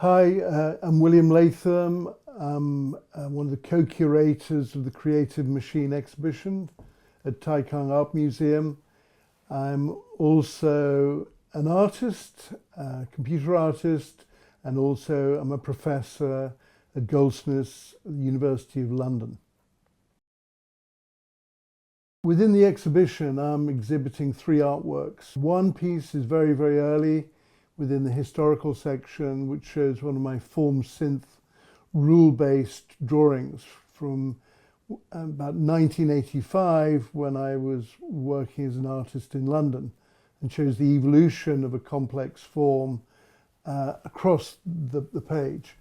Hi, I'm William Latham. I'm one of the co-curators of the Creative Machine exhibition at Taikang Art Museum. I'm also an artist, a computer artist, and also I'm a professor at Goldsmiths at the University of London. Within the exhibition, I'm exhibiting three artworks. One piece is very, very early within the historical section, which shows one of my form synth rule-based drawings from about 1985 when I was working as an artist in London, and shows the evolution of a complex form across the page.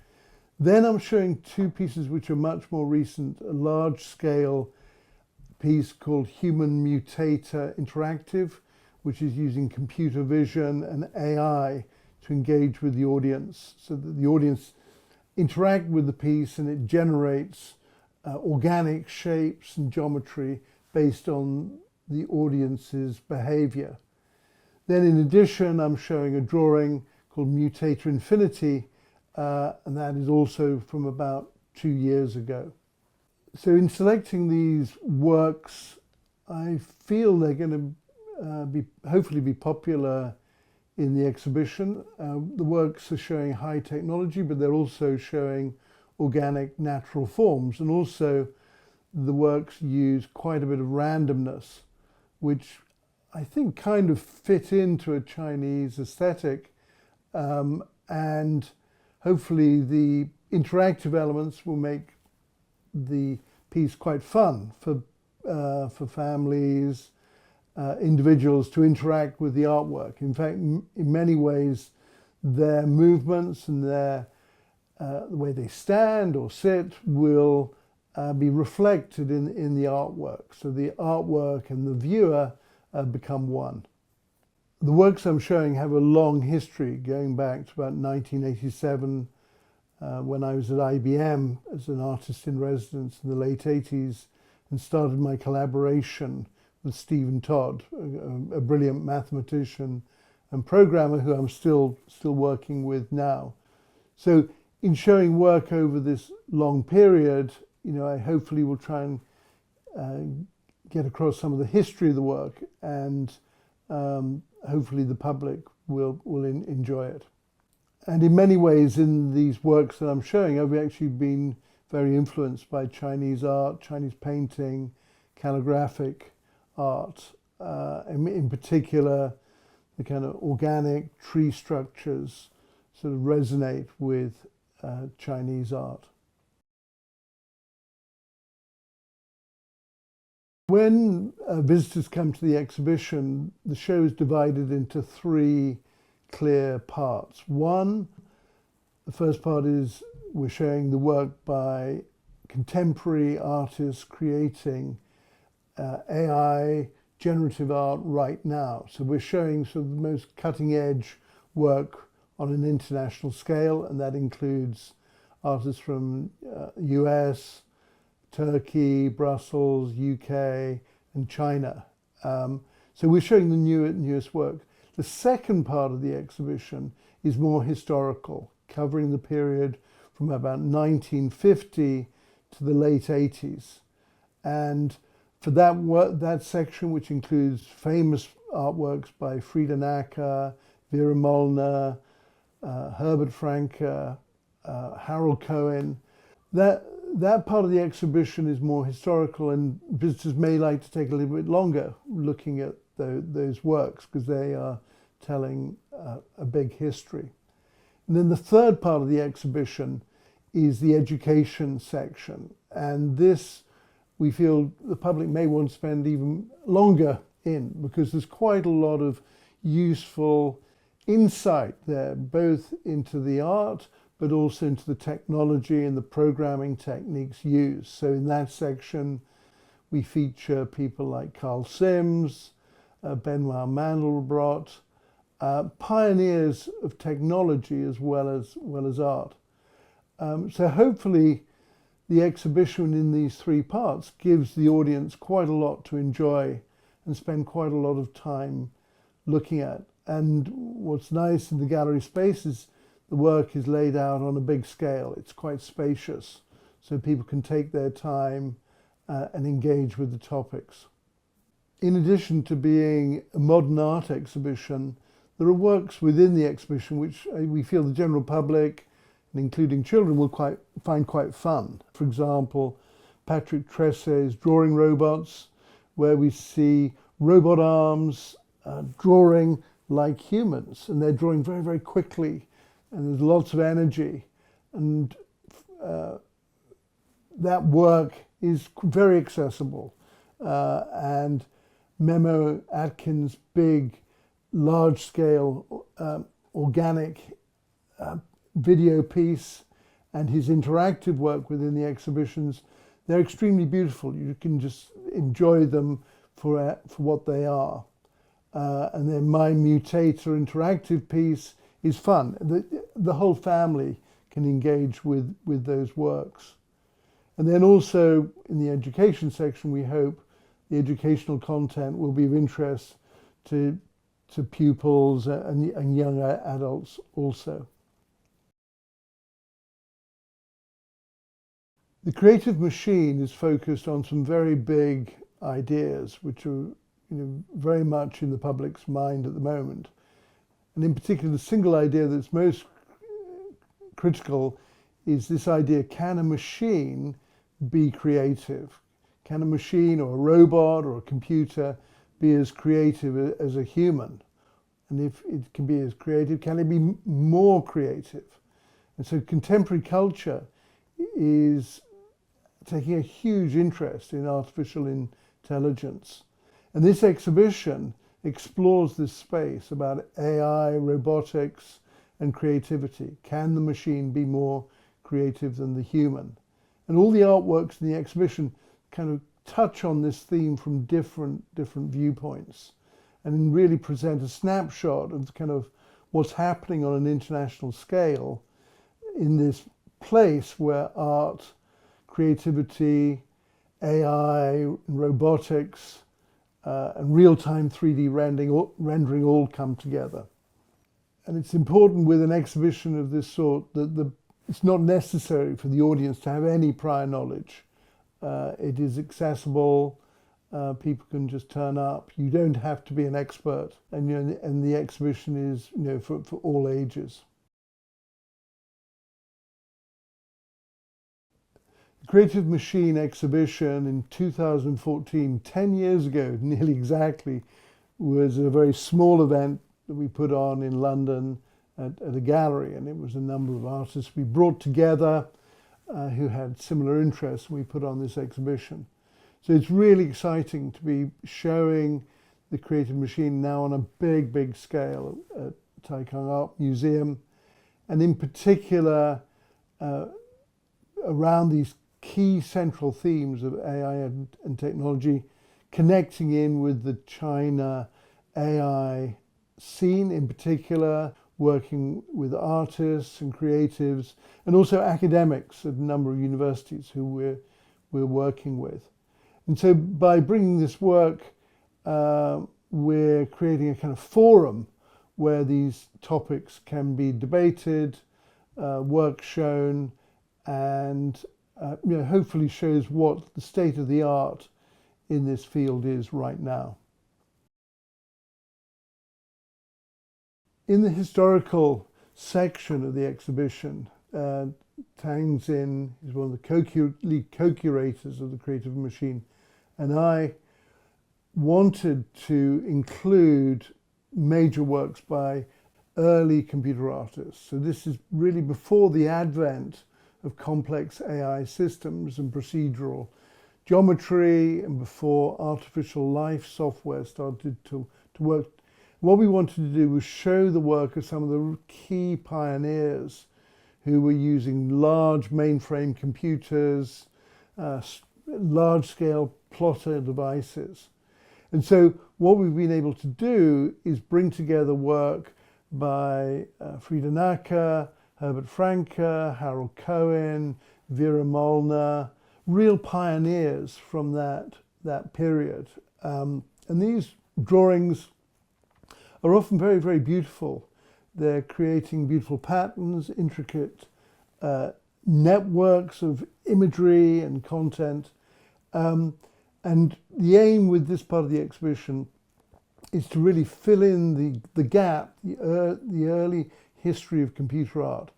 Then I'm showing two pieces which are much more recent, a large-scale piece called Human Mutator Interactive, which is using computer vision and AI to engage with the audience so that the audience interact with the piece and it generates organic shapes and geometry based on the audience's behavior. Then in addition, I'm showing a drawing called Mutator Infinity, and that is also from about 2 years ago. So in selecting these works, I feel they're going to hopefully be popular in the exhibition. The works are showing high technology, but they're also showing organic natural forms, and also the works use quite a bit of randomness, which I think kind of fit into a Chinese aesthetic, and hopefully the interactive elements will make the piece quite fun for families, individuals to interact with the artwork. In fact, in many ways, their movements and the way they stand or sit will be reflected in the artwork. So the artwork and the viewer become one. The works I'm showing have a long history, going back to about 1987, when I was at IBM as an artist in residence in the late 80s, and started my collaboration with Stephen Todd, a brilliant mathematician and programmer who I'm still working with now. So in showing work over this long period, I hopefully will try and get across some of the history of the work, and hopefully the public will enjoy it. And in many ways, in these works that I'm showing, I've actually been very influenced by Chinese art, Chinese painting, calligraphic art, in particular, the kind of organic tree structures sort of resonate with Chinese art. When visitors come to the exhibition, the show is divided into three clear parts. One, the first part is we're showing the work by contemporary artists creating AI generative art right now. So we're showing sort of the most cutting edge work on an international scale, and that includes artists from US, Turkey, Brussels, UK, and China. So we're showing the newest work. The second part of the exhibition is more historical, covering the period from about 1950 to the late 80s. And for that section, which includes famous artworks by Frida Nacker, Vera Molnar, Herbert Franke, Harold Cohen, that part of the exhibition is more historical, and visitors may like to take a little bit longer looking at those works because they are telling a big history. And then the third part of the exhibition is the education section, and this we feel the public may want to spend even longer in, because there's quite a lot of useful insight there, both into the art but also into the technology and the programming techniques used. So in that section, we feature people like Carl Sims, Benoit Mandelbrot, pioneers of technology as well as art. So hopefully the exhibition in these three parts gives the audience quite a lot to enjoy and spend quite a lot of time looking at. And what's nice in the gallery space is the work is laid out on a big scale. It's quite spacious, so people can take their time and engage with the topics. In addition to being a modern art exhibition, there are works within the exhibition which we feel the general public, and including children, will find quite fun. For example, Patrick Tresse's Drawing Robots, where we see robot arms drawing like humans, and they're drawing very, very quickly, and there's lots of energy. And that work is very accessible. And Memo Atkins' big, large-scale organic video piece and his interactive work within the exhibitions, they're extremely beautiful. You can just enjoy them for what they are. And then my Mutator interactive piece is fun. The whole family can engage with those works. And then also in the education section, we hope the educational content will be of interest to pupils and young adults also. The creative machine is focused on some very big ideas which are very much in the public's mind at the moment. And in particular, the single idea that's most critical is this idea: can a machine be creative? Can a machine or a robot or a computer be as creative as a human? And if it can be as creative, can it be more creative? And so contemporary culture is taking a huge interest in artificial intelligence. And this exhibition explores this space about AI, robotics, and creativity. Can the machine be more creative than the human? And all the artworks in the exhibition kind of touch on this theme from different viewpoints and really present a snapshot of kind of what's happening on an international scale in this place where art, creativity, AI, and robotics, and real-time 3D rendering all come together. And it's important with an exhibition of this sort that it's not necessary for the audience to have any prior knowledge. It is accessible. People can just turn up. You don't have to be an expert, and the exhibition is for all ages. The Creative Machine exhibition in 2014, 10 years ago, nearly exactly, was a very small event that we put on in London at a gallery, and it was a number of artists we brought together who had similar interests. We put on this exhibition. So it's really exciting to be showing the Creative Machine now on a big scale at Taikang Art Museum, and in particular around these key central themes of AI and technology, connecting in with the China AI scene in particular, working with artists and creatives, and also academics at a number of universities who we're working with. And so by bringing this work, we're creating a kind of forum where these topics can be debated, work shown, and hopefully shows what the state of the art in this field is right now. In the historical section of the exhibition, Tang's is one of the co-curators of the Creative Machine, and I wanted to include major works by early computer artists. So this is really before the advent of complex AI systems and procedural geometry, and before artificial life software started to work. What we wanted to do was show the work of some of the key pioneers who were using large mainframe computers, large-scale plotter devices. And so what we've been able to do is bring together work by Frida Naka, Herbert Franke, Harold Cohen, Vera Molnar, real pioneers from that period. And these drawings are often very beautiful. They're creating beautiful patterns, intricate networks of imagery and content. And the aim with this part of the exhibition is to really fill in the gap, the early history of computer art.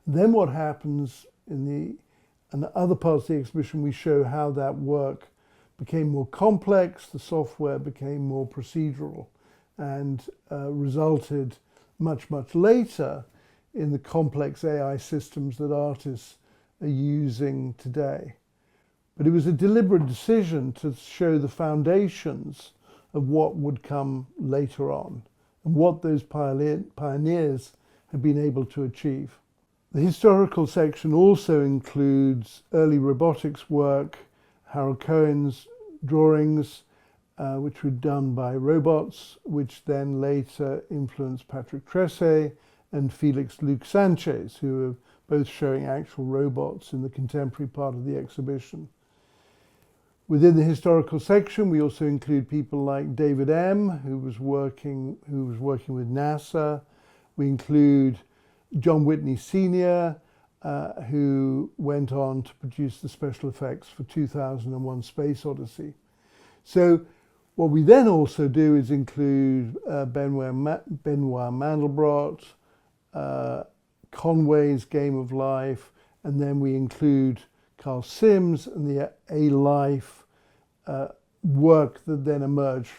Then what happens in the other parts of the exhibition, we show how that work became more complex, the software became more procedural, and resulted much, much later in the complex AI systems that artists are using today. But it was a deliberate decision to show the foundations of what would come later on and what those pioneers have been able to achieve. The historical section also includes early robotics work, Harold Cohen's drawings, which were done by robots, which then later influenced Patrick Tresse and Felix Luc Sanchez, who are both showing actual robots in the contemporary part of the exhibition. Within the historical section, we also include people like David M., who was working with NASA. We include John Whitney Sr., who went on to produce the special effects for 2001: Space Odyssey. So what we then also do is include Benoit Mandelbrot, Conway's Game of Life, and then we include Carl Sims and the A-Life work that then emerged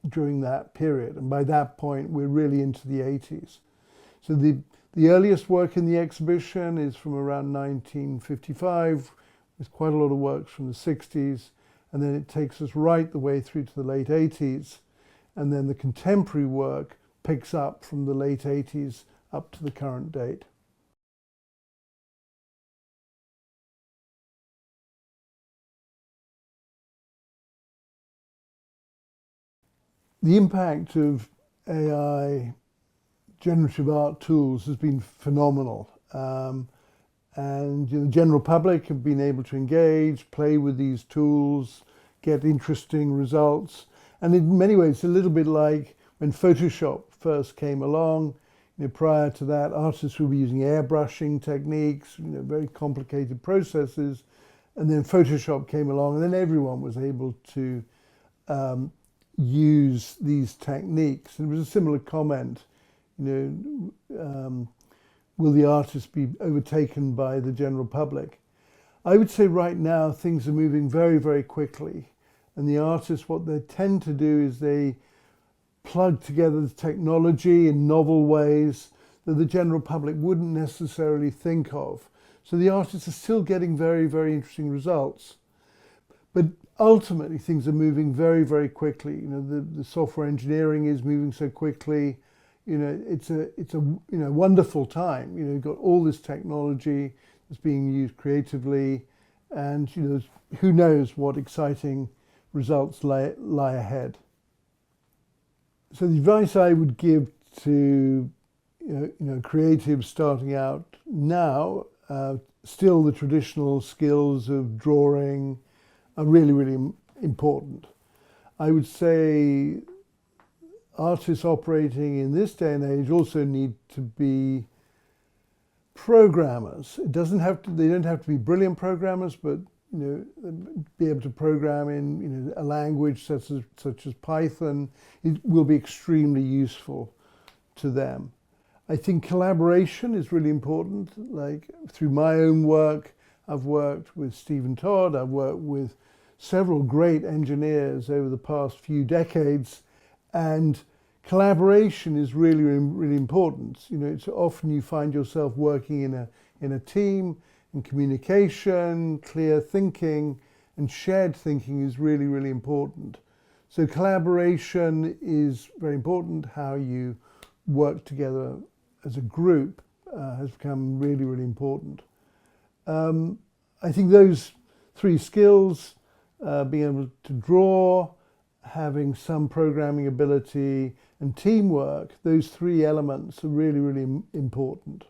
during that period. And by that point, we're really into the 80s. So the earliest work in the exhibition is from around 1955, with quite a lot of works from the 60s, and then it takes us right the way through to the late 80s, and then the contemporary work picks up from the late 80s up to the current date. The impact of AI generative art tools has been phenomenal. And the general public have been able to engage, play with these tools, get interesting results. And in many ways, it's a little bit like when Photoshop first came along. Prior to that, artists would be using airbrushing techniques, very complicated processes. And then Photoshop came along, and then everyone was able to use these techniques. And it was a similar comment, will the artist be overtaken by the general public? I would say right now things are moving very, very quickly. And the artists, what they tend to do is they plug together the technology in novel ways that the general public wouldn't necessarily think of. So the artists are still getting very, very interesting results. But ultimately things are moving very, very quickly. The software engineering is moving so quickly. It's a wonderful time. You've got all this technology that's being used creatively, and who knows what exciting results lie ahead. So the advice I would give to creatives starting out now, still the traditional skills of drawing are really, really important. I would say artists operating in this day and age also need to be programmers. They don't have to be brilliant programmers, but be able to program in a language such as Python. It will be extremely useful to them. I think collaboration is really important. Like through my own work, I've worked with Stephen Todd, I've worked with several great engineers over the past few decades, and collaboration is really, really important. It's often you find yourself working in a team, and communication, clear thinking, and shared thinking is really, really important. So collaboration is very important. How you work together as a group has become really, really important. I think those three skills, being able to draw, having some programming ability, and teamwork, those three elements are really, really important.